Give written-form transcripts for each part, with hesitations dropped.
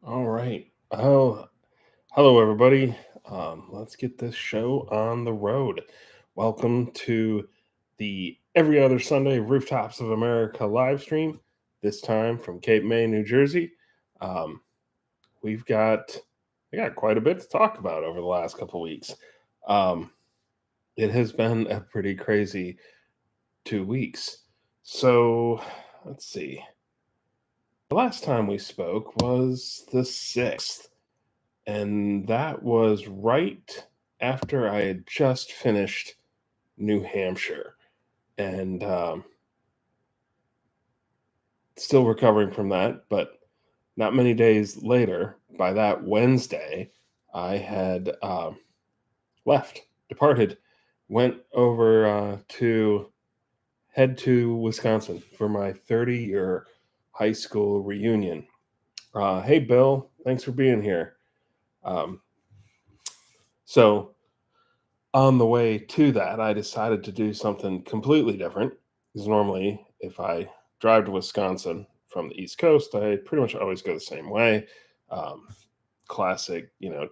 All right. Oh, hello, everybody. Let's get this show on the road. Welcome to the every other Sunday Rooftops of America live stream, this time from Cape May, New Jersey. Um, we've got, I got quite a bit to talk about over the last couple weeks. Um, it has been a pretty crazy 2 weeks. So let's see. The last time we spoke was the 6th. And that was right after I had just finished New Hampshire and still recovering from that. But not many days later, by that Wednesday, I had left, departed, went over to head to Wisconsin for my 30-year high school reunion. Hey, Bill, thanks for being here. Um, so, on the way to that, I decided to do something completely different. Because normally, if I drive to Wisconsin from the East Coast, I pretty much always go the same way. Um, Classic,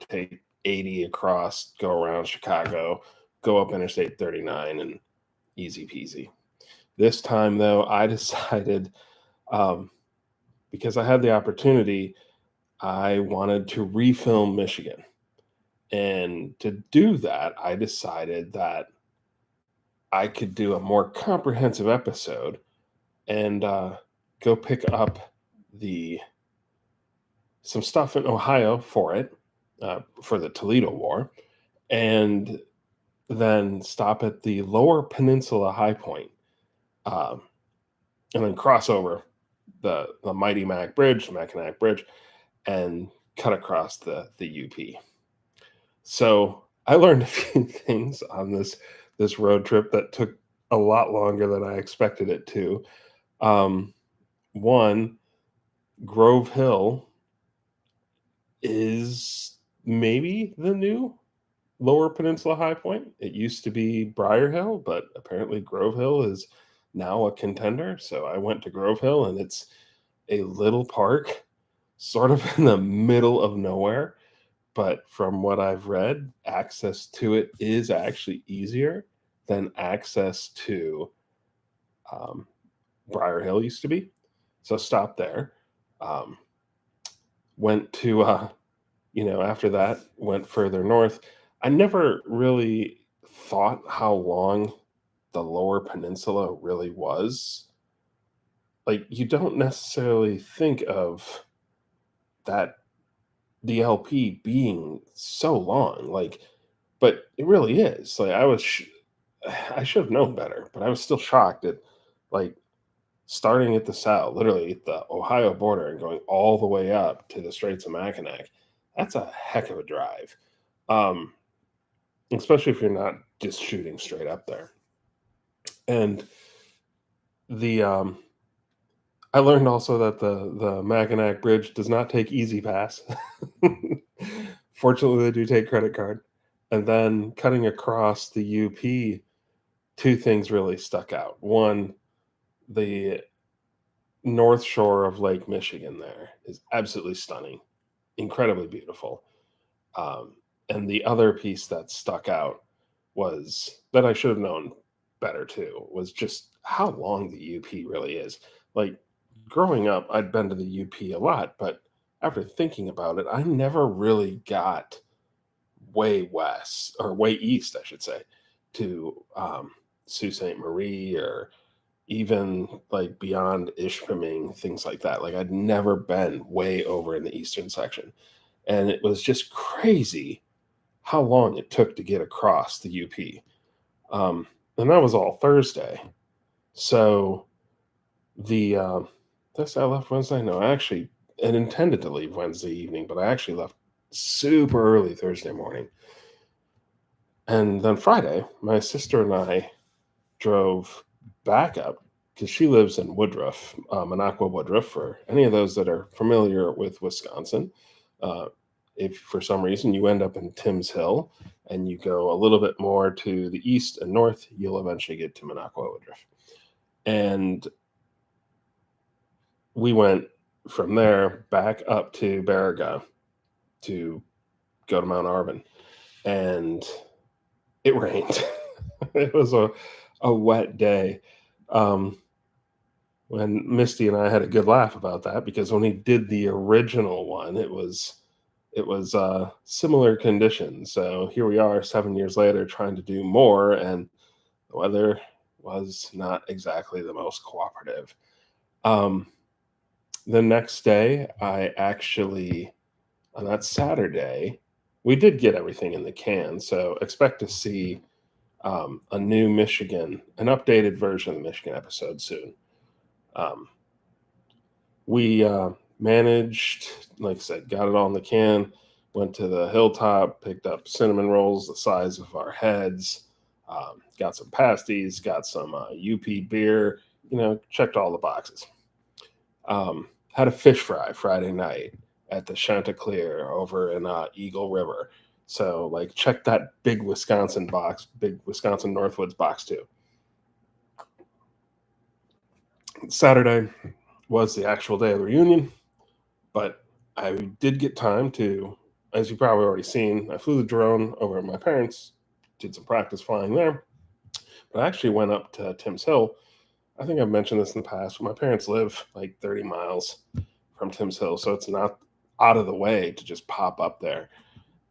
take 80 across, go around Chicago, go up Interstate 39, and easy peasy. This time, though, I decided um, because I had the opportunity, I wanted to refilm Michigan. And to do that, I decided that I could do a more comprehensive episode and go pick up the some stuff in Ohio for it for the Toledo War, and then stop at the Lower Peninsula High Point, um, and then cross over the Mighty Mackinac Bridge, and cut across the UP. So I learned a few things on this road trip that took a lot longer than I expected it to. Um, One, Grove Hill is maybe the new Lower Peninsula High Point. It used to be Briar Hill, but apparently Grove Hill is now a contender. So I went to Grove Hill, and it's a little park, sort of in the middle of nowhere. But from what I've read, access to it is actually easier than access to um, Briar Hill used to be. So stopped there. Um, Went to after that, went further north. I never really thought how long the Lower Peninsula really was. Like, you don't necessarily think of that DLP being so long, like, but it really is. Like, I should have known better, but I was still shocked at, like, starting at the south, literally at the Ohio border, and going all the way up to the Straits of Mackinac. That's a heck of a drive. Um, Especially if you're not just shooting straight up there. And the I learned also that the Mackinac Bridge does not take Easy Pass. Fortunately, they do take credit card. And then cutting across the UP, two things really stuck out. One, the north shore of Lake Michigan there is absolutely stunning, incredibly beautiful. And the other piece that stuck out was that I should have known better too, was just how long the UP really is. Like, growing up, I'd been to the UP a lot, but after thinking about it, I never really got way west, or way east, I should say, to Sault Ste. Marie, or even like beyond Ishpeming, things like that. Like, I'd never been way over in the eastern section. And it was just crazy how long it took to get across the UP. And that was all Thursday. So the this I left Wednesday. No, I actually had intended to leave Wednesday evening, but I actually left super early Thursday morning. And then Friday, my sister and I drove back up because she lives in Woodruff, Minocqua Woodruff. For any of those that are familiar with Wisconsin, uh, if for some reason you end up in Timms Hill and you go a little bit more to the east and north, you'll eventually get to Minocqua Woodruff. And we went from there back up to Baraga to go to Mount Arvin, and it rained. It was a wet day. Um, when Misty and I had a good laugh about that because when he did the original one, it was similar conditions. So here we are 7 years later trying to do more, and the weather was not exactly the most cooperative. Um, the next day, I actually on that Saturday, we did get everything in the can. So expect to see a new Michigan, an updated version of the Michigan episode soon. Um, we managed, like I said, got it all in the can. Went to the hilltop, picked up cinnamon rolls the size of our heads, got some pasties, got some UP beer. Checked all the boxes. Had a fish fry Friday night at the Chanticleer over in Eagle River. So, like, check that big Wisconsin box, big Wisconsin Northwoods box too. Saturday was the actual day of the reunion, but I did get time to, as you probably already seen, I flew the drone over at my parents, did some practice flying there, but I actually went up to Tim's Hill. I think I've mentioned this in the past, but my parents live like 30 miles from Tim's Hill, so it's not out of the way to just pop up there.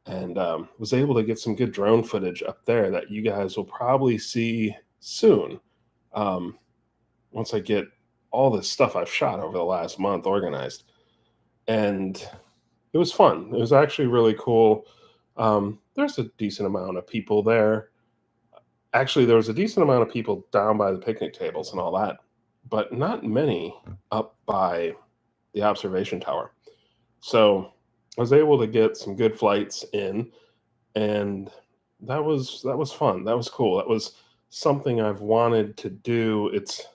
And was able to get some good drone footage up there that you guys will probably see soon. Um, once I get all this stuff I've shot over the last month organized. And it was fun. It was actually really cool. There's a decent amount of people there. Actually, there was a decent amount of people down by the picnic tables and all that, but not many up by the observation tower. So I was able to get some good flights in, and that was fun. That was cool. That was something I've wanted to do. It's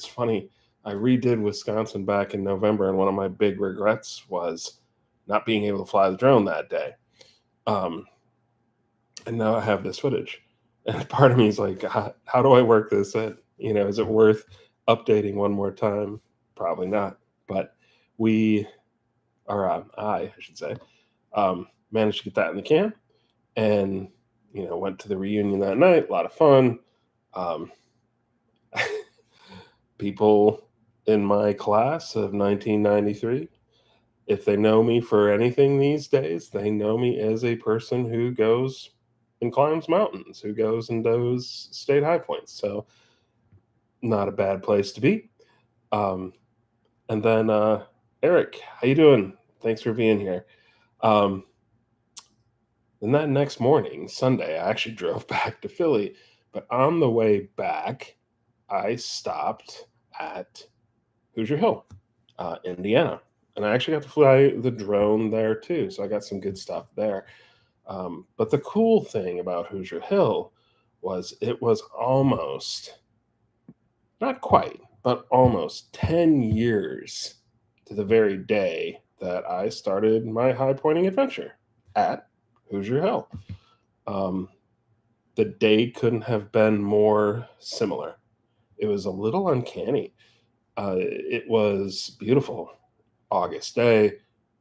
funny. I redid Wisconsin back in November, and one of my big regrets was not being able to fly the drone that day. Um, and now I have this footage, and part of me is like, how do I work this in? Is it worth updating one more time? Probably not. But we, or I should say, managed to get that in the can, and went to the reunion that night. A lot of fun. Um, people in my class of 1993, if they know me for anything these days, they know me as a person who goes and climbs mountains, who goes and does state high points. So not a bad place to be. Um, and then Eric, how you doing? Thanks for being here. Um, and that next morning, Sunday, I actually drove back to Philly. But on the way back, I stopped at Hoosier Hill, Indiana. And I actually got to fly the drone there too. So I got some good stuff there. But the cool thing about Hoosier Hill was it was almost, not quite, but almost 10 years to the very day that I started my high pointing adventure at Hoosier Hill. Um, the day couldn't have been more similar. It was a little uncanny. It was beautiful August day.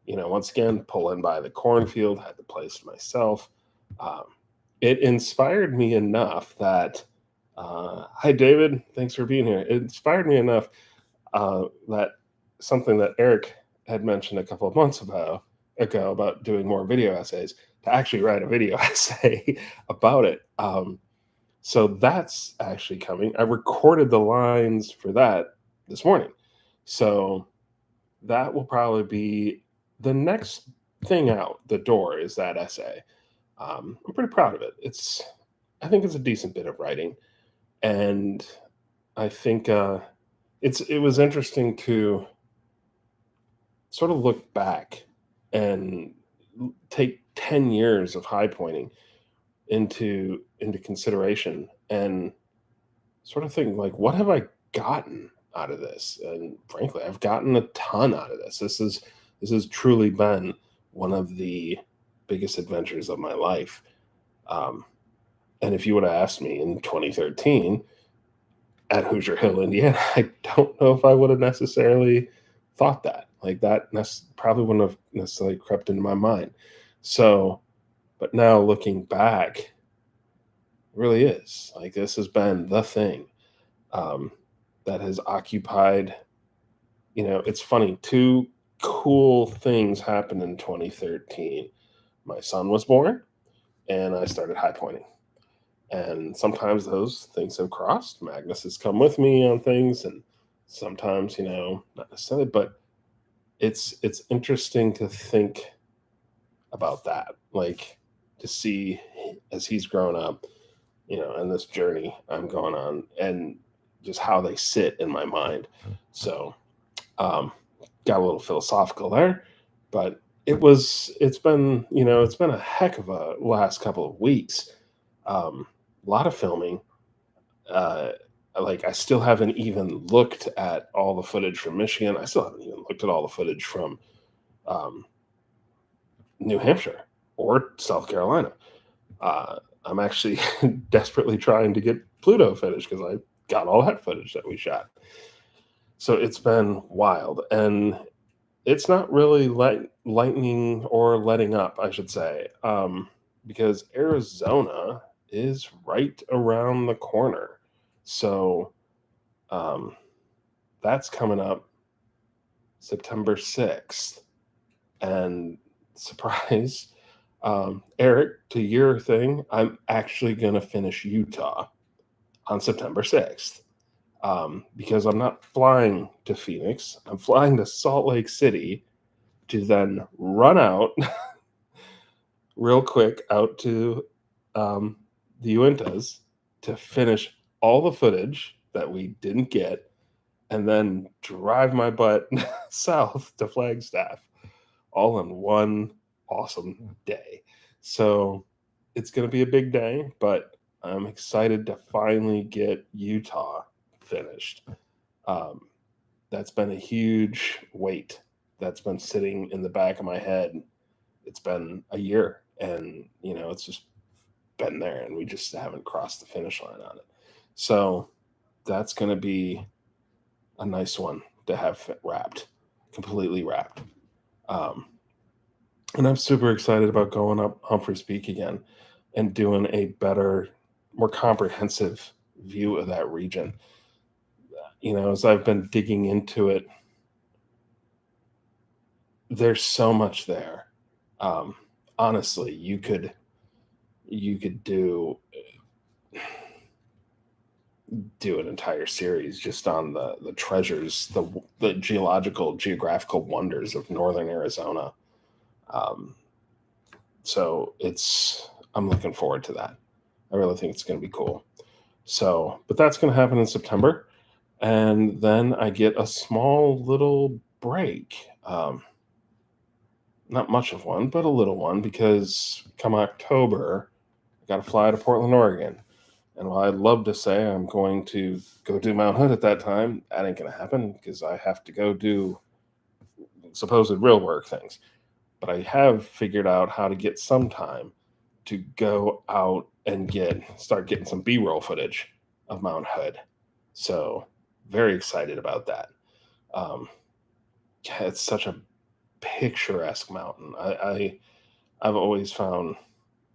Once again, pulling by the cornfield, had the place to myself. Um, it inspired me enough that, hi, David, thanks for being here. It inspired me enough that something that Eric had mentioned a couple of months ago about doing more video essays, to actually write a video essay about it. So that's actually coming. I recorded the lines for that this morning. So that will probably be the next thing out the door, is that essay. I'm pretty proud of it. I think it's a decent bit of writing, and I think it was interesting to sort of look back and take 10 years of high pointing into consideration, and sort of think, like, what have I gotten out of this? And frankly, I've gotten a ton out of this. This has truly been one of the biggest adventures of my life. Um, and if you would have asked me in 2013 at Hoosier Hill, Indiana, I don't know if I would have necessarily thought that. Like that probably wouldn't have necessarily crept into my mind. So, but now looking back, it really is like this has been the thing um, that has occupied. It's funny. Two cool things happened in 2013. My son was born, and I started high pointing. And sometimes those things have crossed. Magnus has come with me on things, and sometimes, not necessarily, but it's interesting to think about that, like to see as he's grown up, and this journey I'm going on, and just how they sit in my mind. So, um, got a little philosophical there, but it's been a heck of a last couple of weeks. A lot of filming. Uh, like I still haven't even looked at all the footage from Michigan. I still haven't even looked at all the footage from um, New Hampshire or South Carolina. I'm actually desperately trying to get Pluto footage because I got all that footage that we shot. So it's been wild, and it's not really lightning or letting up, I should say, because Arizona is right around the corner. So um, that's coming up September 6th. And surprise, Eric, to your thing, I'm actually going to finish Utah on September 6th because I'm not flying to Phoenix. I'm flying to Salt Lake City to then run out real quick out to the Uintas to finish all the footage that we didn't get and then drive my butt south to Flagstaff all in one awesome day. So it's going to be a big day, but I'm excited to finally get Utah finished. Um, that's been a huge weight that's been sitting in the back of my head. It's been a year, and it's just been there, and we just haven't crossed the finish line on it. So that's going to be a nice one to have wrapped, completely wrapped. Um, and I'm super excited about going up Humphreys Peak again and doing a better, more comprehensive view of that region. As I've been digging into it, there's so much there. Honestly, you could do an entire series just on the treasures, the geographical wonders of northern Arizona. Um, so I'm looking forward to that. I really think it's going to be cool. So, but that's going to happen in September, and then I get a small little break. Not much of one, but a little one, because come October, I got to fly to Portland, Oregon. And while I'd love to say I'm going to go do Mount Hood at that time, that ain't going to happen because I have to go do supposed real work things. But I have figured out how to get some time to go out and start getting some B-roll footage of Mount Hood. So very excited about that. It's such a picturesque mountain. I've always found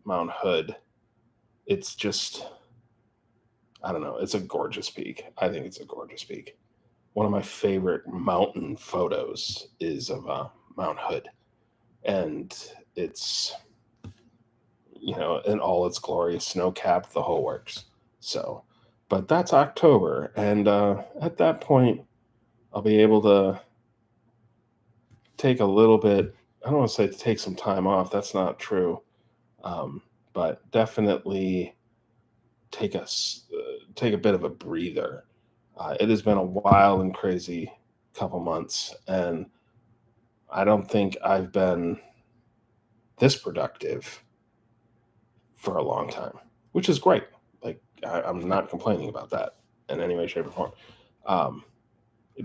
Mount Hood. It's just, I don't know. It's a gorgeous peak. I think it's a gorgeous peak. One of my favorite mountain photos is of Mount Hood, and it's in all its glory, snow capped, the whole works. So, but that's October, and at that point, I'll be able to take a little bit. I don't want to say to take some time off. That's not true, but definitely take take a bit of a breather. It has been a wild and crazy couple months, and I don't think I've been this productive for a long time, which is great. Like I'm not complaining about that in any way, shape, or form. Um,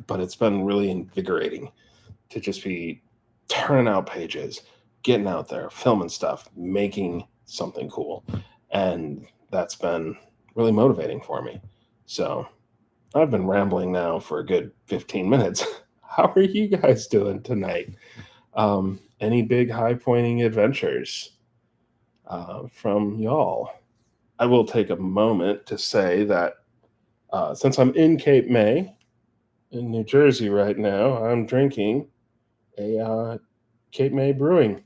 but it's been really invigorating to just be turning out pages, getting out there, filming stuff, making something cool, and that's been really motivating for me. So I've been rambling now for a good 15 minutes. How are you guys doing tonight? Any big high pointing adventures from y'all? I will take a moment to say that since I'm in Cape May, in New Jersey right now, I'm drinking a Cape May Brewing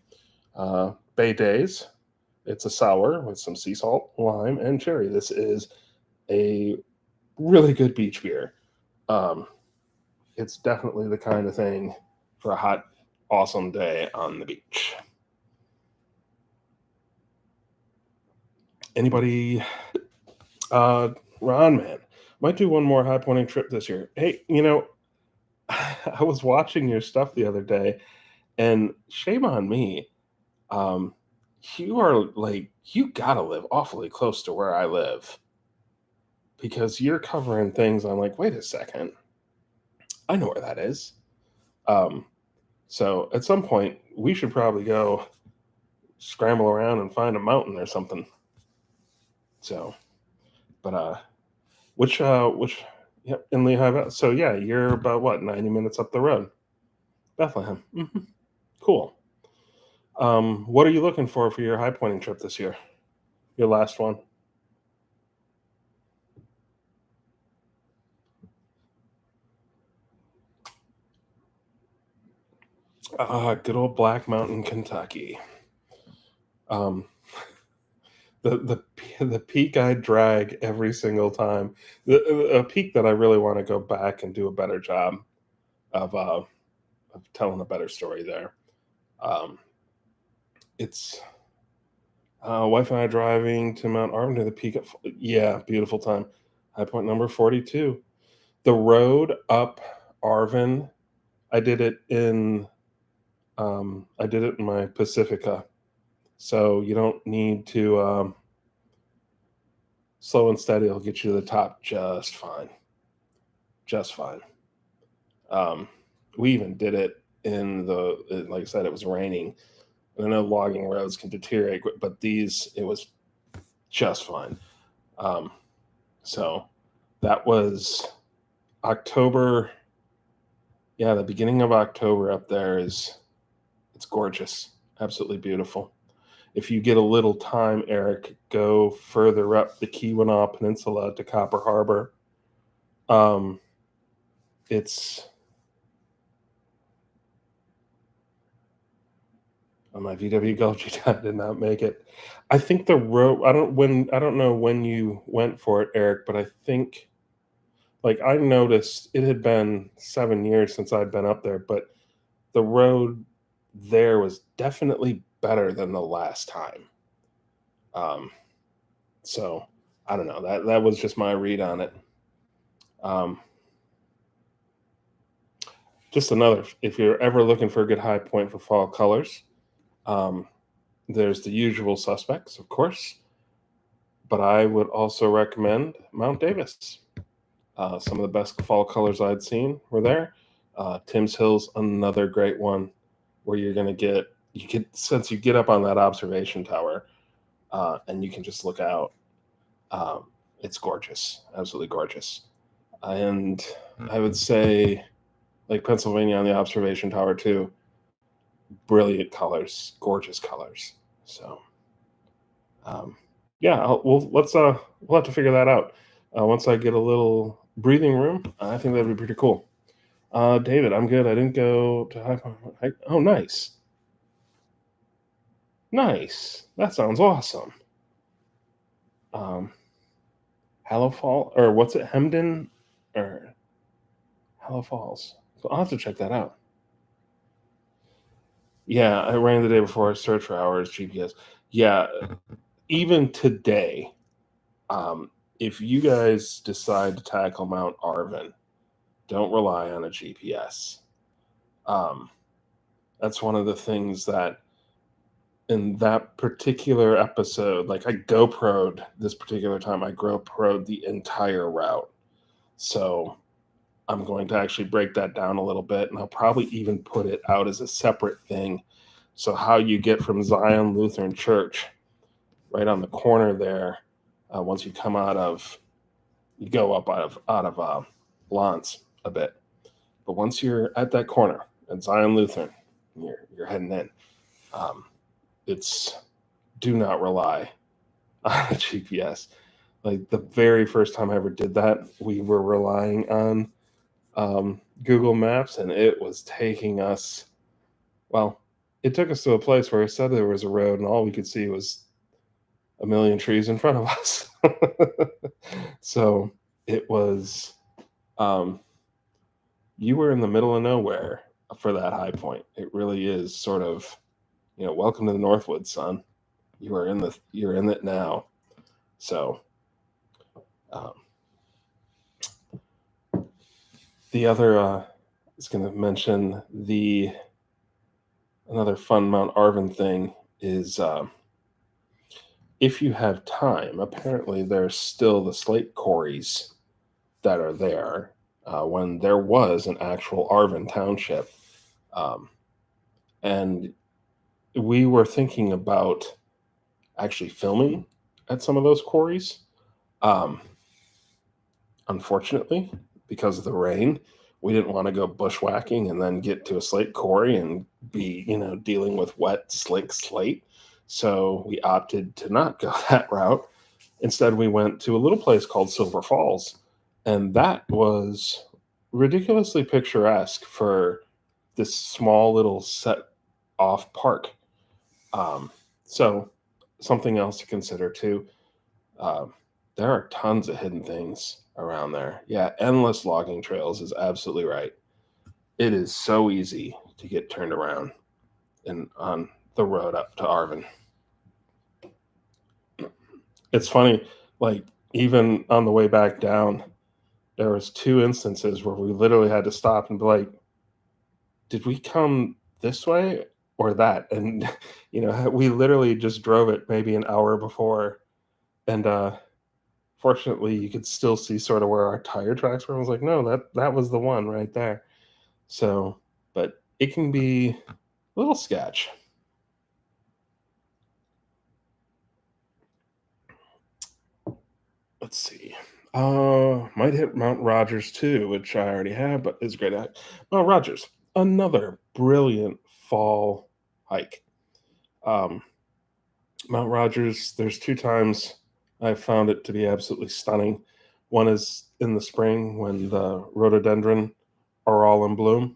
Bay Days. It's a sour with some sea salt, lime, and cherry. This is a really good beach beer. Um, it's definitely the kind of thing for a hot, awesome day on the beach. Anybody? Ron, man, might do one more high pointing trip this year. Hey, I was watching your stuff the other day, and shame on me. Um, you are like, you gotta live awfully close to where I live because you're covering things. I'm like, wait a second, I know where that is. Um, so at some point, we should probably go scramble around and find a mountain or something. So, but which, yep, in Lehigh Valley. So yeah, you're about what 90 minutes up the road, Bethlehem. Cool. What are you looking for your high pointing trip this year? Your last one? Good old Black Mountain, Kentucky. Um, the peak I drag every single time. A peak that I really want to go back and do a better job of telling a better story there. Um, it's wife and I driving to Mount Arvin to the peak of, yeah, beautiful time. High point number 42. The road up Arvin, I did it in my Pacifica, so you don't need to slow and steady. Will get you to the top just fine, just fine. Um, we even did it in like I said, it was raining. I know logging roads can deteriorate, but these it was just fine. Um, so that was October. Yeah, the beginning of October up there it's gorgeous, absolutely beautiful. If you get a little time, Eric, go further up the Keweenaw Peninsula to Copper Harbor. Um, it's on my VW Gulch time did not make it. I think the road. I don't know when you went for it, Eric, but I think like I noticed it had been 7 years since I'd been up there, but the road there was definitely better than the last time. Um, so I don't know. That was just my read on it. Um, just another. If you're ever looking for a good high point for fall colors, um, there's the usual suspects, of course, but I would also recommend Mount Davis. Some of the best fall colors I'd seen were there. Tim's Hill's another great one where you get since you get up on that observation tower and you can just look out. It's gorgeous, absolutely gorgeous. And I would say like Pennsylvania on the observation tower too. Brilliant colors, gorgeous colors. So um, yeah, we'll have to figure that out once I get a little breathing room. I think that'd be pretty cool. David, I'm good. I didn't go to oh, nice, nice. That sounds awesome. Um, Hallow Fall or what's it, Hemden or Hallow Falls? So I'll have to check that out. Yeah, I ran the day before. I searched for hours GPS. Yeah, even today, um, if you guys decide to tackle Mount Arvin, don't rely on a GPS. Um, that's one of the things that in that particular episode, like I GoPro'd this particular time, I GoPro'd the entire route. So I'm going to actually break that down a little bit, and I'll probably even put it out as a separate thing. So how you get from Zion Lutheran Church, right on the corner there, once you come you go up out of Lance a bit. But once you're at that corner at Zion Lutheran, you're heading in. It's do not rely on a GPS. Like the very first time I ever did that, we were relying on Google Maps, and it was taking us. Well, it took us to a place where it said there was a road, and all we could see was a million trees in front of us. So it was. Um, you were in the middle of nowhere for that high point. It really is sort of, welcome to the Northwoods, son. You're in it now. So, um, the other is going to mention another fun Mount Arvin thing is if you have time. Apparently, there's still the slate quarries that are there when there was an actual Arvin township, and we were thinking about actually filming at some of those quarries. Um, Unfortunately, because of the rain, we didn't want to go bushwhacking and then get to a slate quarry and be, dealing with wet, slick slate. So we opted to not go that route. Instead, we went to a little place called Silver Falls, and that was ridiculously picturesque for this small little set off park. So something else to consider too. Um, there are tons of hidden things around there. Yeah, endless logging trails is absolutely right. It is so easy to get turned around and on the road up to Arvin. It's funny, like even on the way back down, there was 2 instances where we literally had to stop and be like, "Did we come this way or that?" And we literally just drove it maybe an hour before, and fortunately, you could still see sort of where our tire tracks were. I was like, no, that was the one right there. So, but it can be a little sketch. Let's see. Might hit Mount Rogers too, which I already have, but is great at. Mount Rogers, another brilliant fall hike. Um, Mount Rogers, there's 2 times I've found it to be absolutely stunning. One is in the spring when the rhododendron are all in bloom,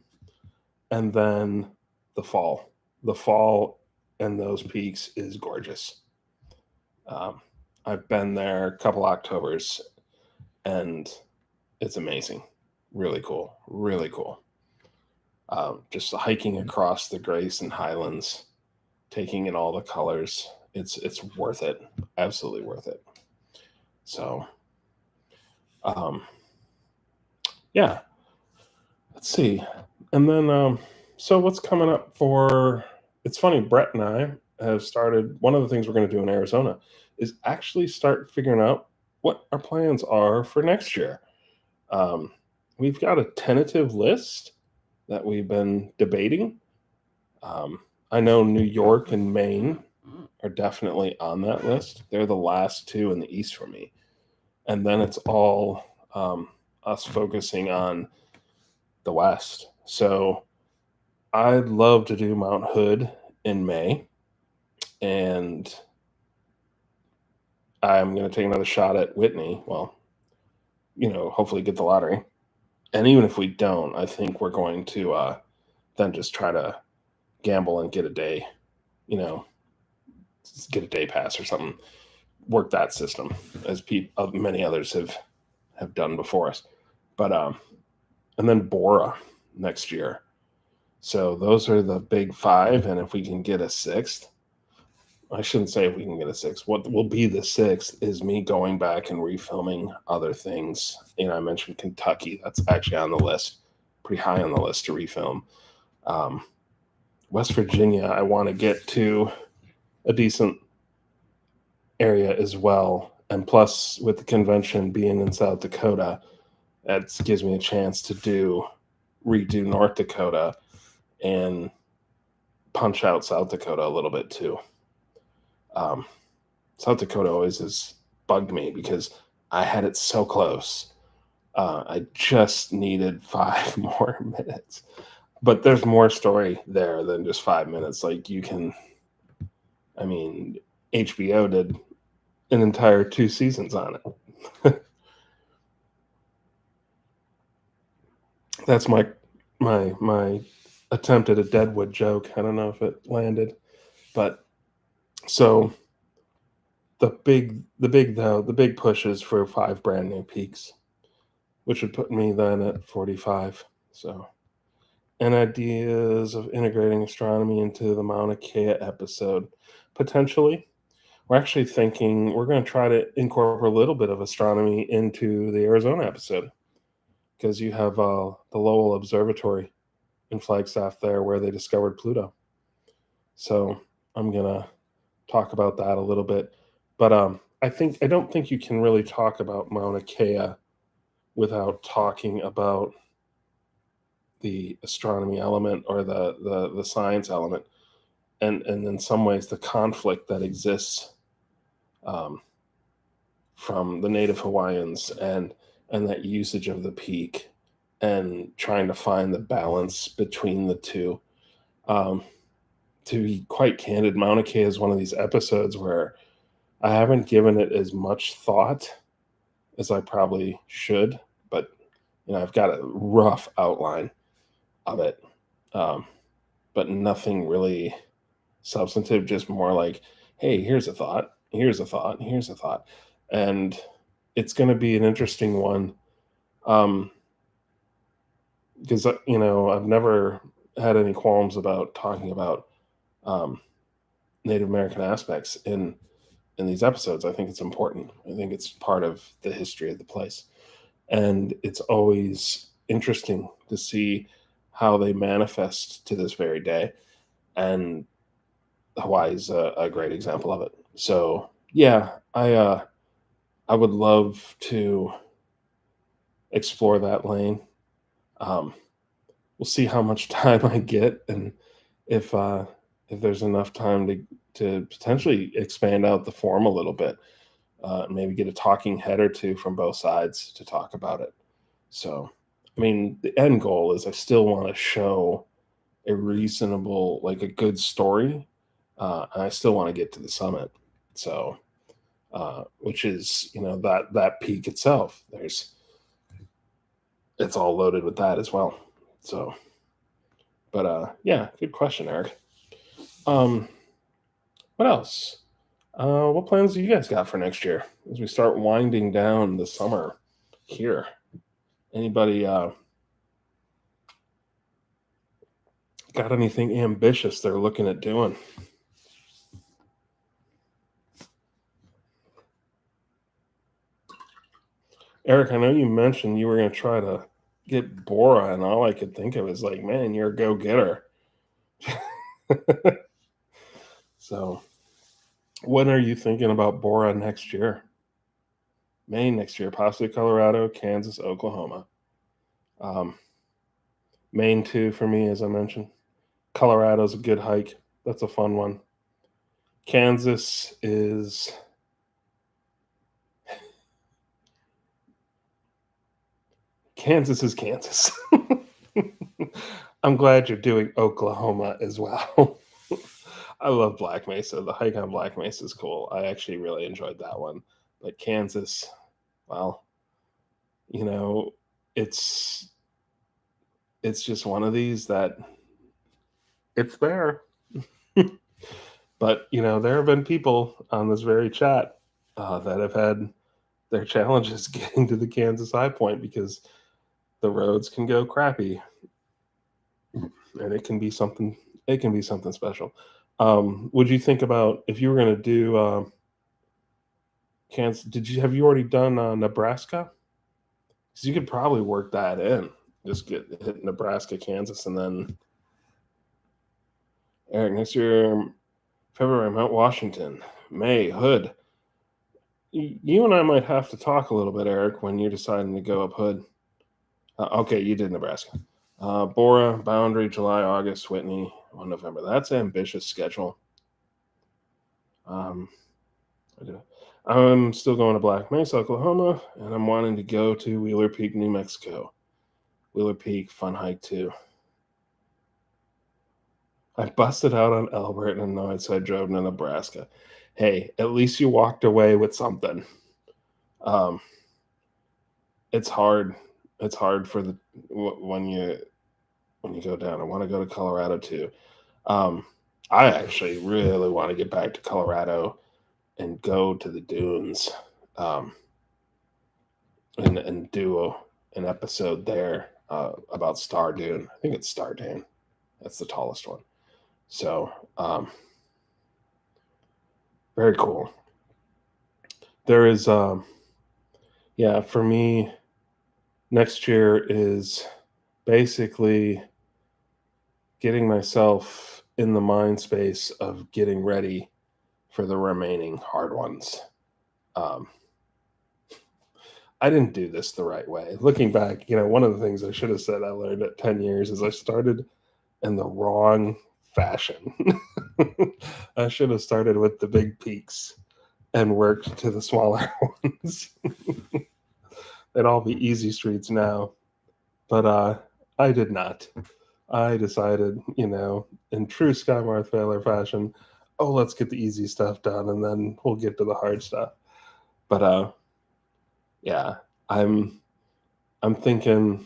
and then the fall. The fall and those peaks is gorgeous. Um, I've been there a couple Octobers, and it's amazing. Really cool. Really cool. Just hiking across the Grayson Highlands, taking in all the colors. It's worth it. Absolutely worth it. So, um, yeah. Let's see. And then, so what's coming up for? It's funny. Brett and I have started. One of the things we're going to do in Arizona is actually start figuring out what our plans are for next year. Um, we've got a tentative list that we've been debating. Um, I know New York and Maine are definitely on that list. They're the last two in the East for me. And then it's all us focusing on the West. So I'd love to do Mount Hood in May. And I'm going to take another shot at Whitney. Well, hopefully get the lottery. And even if we don't, I think we're going to then just try to gamble and get a day, get a day pass or something. Work that system as many others have done before us. But and then Bora next year. So those are the big 5, and if we can get a 6th, I shouldn't say if we can get a 6th. What will be the 6th is me going back and refilming other things. I mentioned Kentucky. That's actually on the list, pretty high on the list to refilm. West Virginia, I want to get to a decent area as well. And plus, with the convention being in South Dakota, that gives me a chance to redo North Dakota and punch out South Dakota a little bit too. South Dakota always has bugged me because I had it so close, I just needed 5 more minutes. But there's more story there than just 5 minutes. Like you can, I mean, HBO did an entire 2 seasons on it. That's my attempt at a Deadwood joke. I don't know if it landed, but so the big push is for 5 brand new peaks, which would put me then at 45. So, and ideas of integrating astronomy into the Mauna Kea episode, potentially. We're actually thinking we're going to try to incorporate a little bit of astronomy into the Arizona episode because you have the Lowell Observatory in Flagstaff there where they discovered Pluto. So I'm gonna talk about that a little bit, but I don't think you can really talk about Mauna Kea without talking about the astronomy element or the science element, and in some ways the conflict that exists um, from the native Hawaiians and that usage of the peak and trying to find the balance between the two. Um, to be quite candid, Mauna Kea is one of these episodes where I haven't given it as much thought as I probably should, but I've got a rough outline of it, um, but nothing really substantive. Just more like, hey, here's a thought, here's a thought, here's a thought, and it's going to be an interesting one um, because I've never had any qualms about talking about um, Native American aspects in these episodes. I think it's important. I think it's part of the history of the place. And it's always interesting to see how they manifest to this very day. And Hawaii is a great example of it. So yeah, I would love to explore that lane. Um, we'll see how much time I get and if uh, if there's enough time to potentially expand out the form a little bit. Maybe get a talking head or two from both sides to talk about it. So, I mean, the end goal is I still want to show a reasonable, like a good story, and I still want to get to the summit. So, which is that peak itself. It's all loaded with that as well. So, but yeah, good question, Eric. Um, what else? What plans do you guys got for next year as we start winding down the summer here? Anybody got anything ambitious they're looking at doing? Eric, I know you mentioned you were going to try to get Bora, and all I could think of is like, man, you're a go getter. So, when are you thinking about Bora next year? Maine next year, possibly Colorado, Kansas, Oklahoma. Um, Maine, too, for me, as I mentioned. Colorado's a good hike. That's a fun one. Kansas is Kansas is Kansas. I'm glad you're doing Oklahoma as well. I love Black Mesa. The hike on Black Mesa is cool. I actually really enjoyed that one. But Kansas, well, you know, it's it's just one of these that it's there. But there have been people on this very chat that have had their challenges getting to the Kansas High Point because the roads can go crappy, and it can be something. It can be something special. Would you think about if you were going to do Kansas? Have you already done Nebraska? Because you could probably work that in. Just hit Nebraska, Kansas, and then Eric next year, February, Mount Washington, May, Hood. You and I might have to talk a little bit, Eric, when you're deciding to go up Hood. Okay, you did Nebraska. Bora, Boundary, July, August, Whitney, 1 November. That's an ambitious schedule. Um, I'm still going to Black Mesa, Oklahoma, and I'm wanting to go to Wheeler Peak, New Mexico. Wheeler Peak, fun hike too. I busted out on Albert and annoyed, so I drove to Nebraska. Hey, at least you walked away with something. Um, it's hard. It's hard for the when you go down. I want to go to Colorado too. Um, I actually really want to get back to Colorado and go to the dunes, um, and do an episode there about Star Dune. I think it's Star Dune. That's the tallest one. So very cool. There is, yeah, for me, next year is basically getting myself in the mind space of getting ready for the remaining hard ones. Um, I didn't do this the right way. Looking back, one of the things I should have said I learned at 10 years is I started in the wrong fashion. I should have started with the big peaks and worked to the smaller ones. They'd all be easy streets now. But I did not. I decided, in true Skymarth Failure fashion, oh, let's get the easy stuff done and then we'll get to the hard stuff. But yeah, I'm thinking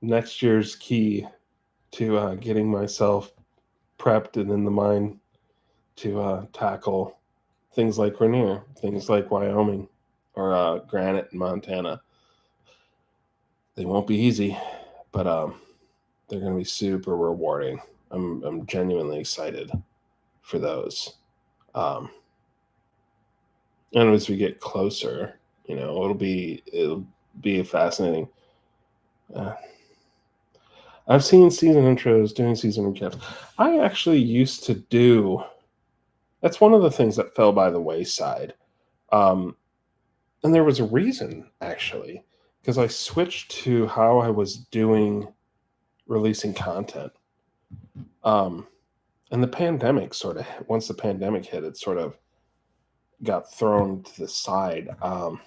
next year's key to getting myself prepped and in the mind to tackle things like Rainier, things like Wyoming, or Granite in Montana. They won't be easy, but they're going to be super rewarding. I'm genuinely excited for those. Um, and as we get closer, it'll be fascinating. Uh, I've seen season intros, doing season recaps. I actually used to do. That's one of the things that fell by the wayside, and there was a reason actually, because I switched to how I was doing releasing content. And the pandemic once the pandemic hit, it sort of got thrown to the side. I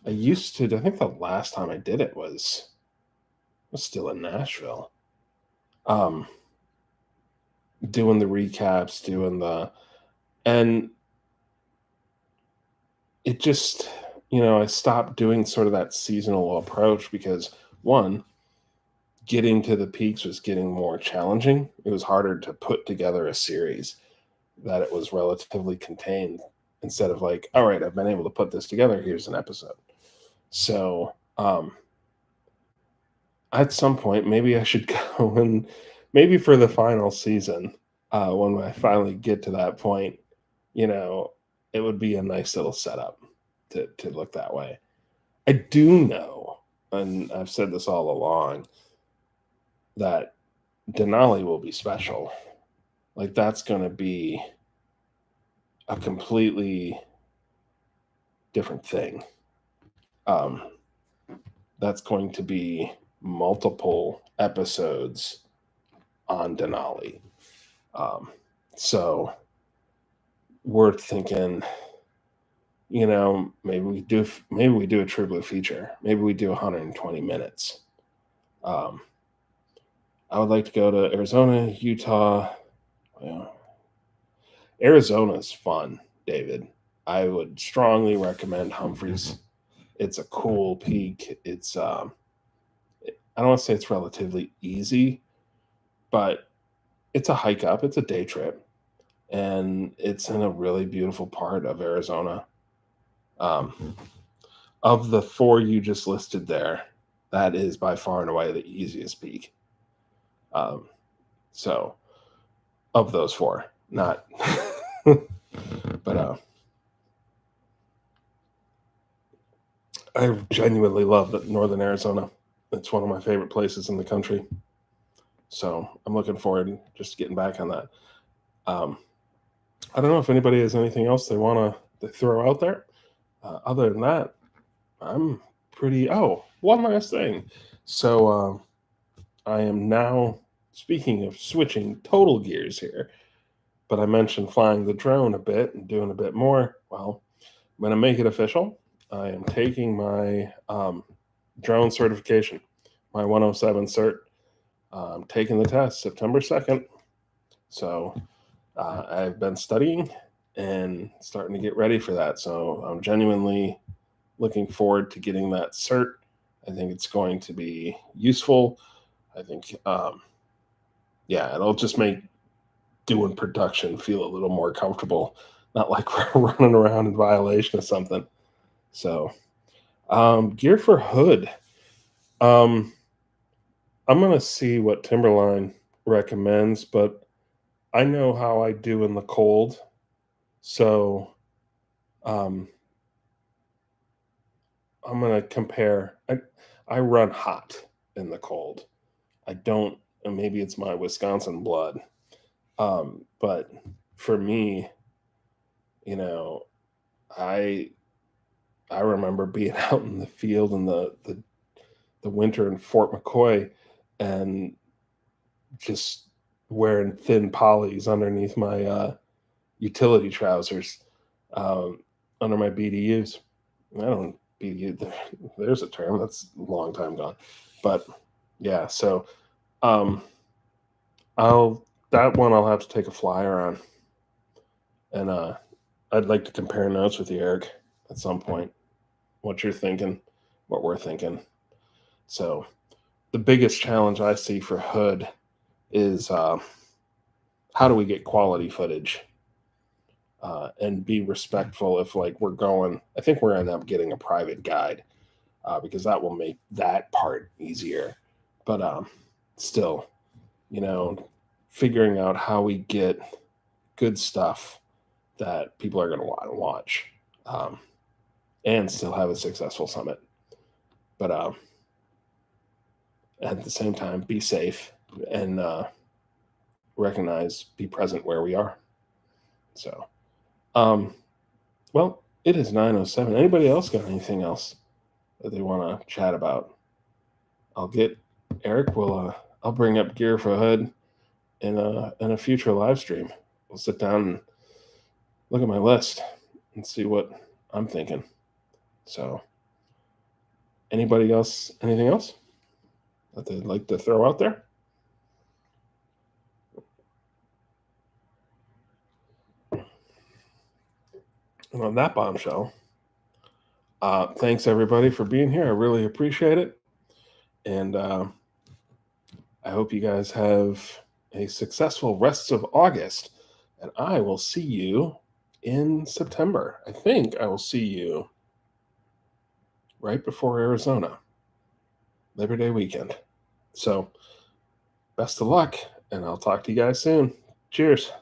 think the last time I did it was still in Nashville. Doing the recaps, and it just, I stopped doing sort of that seasonal approach because one, getting to the peaks was getting more challenging. It was harder to put together a series that it was relatively contained instead of like, all right, I've been able to put this together. Here's an episode. So at some point, maybe I should go and maybe for the final season, when I finally get to that point, it would be a nice little setup to look that way. I do know, and I've said this all along, that Denali will be special. Like that's going to be a completely different thing. That's going to be multiple episodes on Denali. So we're thinking, maybe we do a True Blue feature. Maybe we do 120 minutes. I would like to go to Arizona, Utah. Arizona's fun, David. I would strongly recommend Humphreys. It's a cool peak. It's I don't want to say it's relatively easy, but it's a hike up. It's a day trip, and it's in a really beautiful part of Arizona. Of the 4 you just listed there, that is by far and away the easiest peak. So, of those 4, not, but I genuinely love Northern Arizona. It's one of my favorite places in the country. So I'm looking forward to just getting back on that. I don't know if anybody has anything else they want to throw out there. Other than that, I'm pretty. Oh, one last thing. So I am now, speaking of switching total gears here, but I mentioned flying the drone a bit and doing a bit more. Well, I'm going to make it official. I am taking my drone certification, my 107 cert. I'm taking the test September 2nd. So I've been studying and starting to get ready for that. So I'm genuinely looking forward to getting that cert. I think it's going to be useful. I think, it'll just make doing production feel a little more comfortable, not like we're running around in violation of something. So, gear for hood. Um, I'm gonna see what Timberline recommends, but I know how I do in the cold, so um, I'm gonna compare. I run hot in the cold. I don't, and maybe it's my Wisconsin blood, but for me, you know, I I remember being out in the field in the winter in Fort McCoy and just wearing thin polys underneath my utility trousers, um, under my BDUs. I don't BDU. There's a term that's a long time gone, but yeah. So um, I'll that one I'll have to take a flyer on, and I'd like to compare notes with you, Eric, at some point. What you're thinking, what we're thinking. So the biggest challenge I see for Hood is how do we get quality footage and be respectful if like we're going. I think we're gonna end up getting a private guide because that will make that part easier. But still, you know, figuring out how we get good stuff that people are going to want to watch um, and still have a successful summit. But at the same time, be safe and recognize, be present where we are. So, um, well, it is 9:07. Anybody else got anything else that they want to chat about? I'll get Eric. I'll bring up Gear for Hood in a future live stream. We'll sit down and look at my list and see what I'm thinking. So, anybody else? Anything else that they'd like to throw out there? And on that bombshell, thanks everybody for being here. I really appreciate it. And I hope you guys have a successful rest of August. And I will see you in September. I think I will see you right before Arizona, Labor Day weekend. So, best of luck, and I'll talk to you guys soon. Cheers.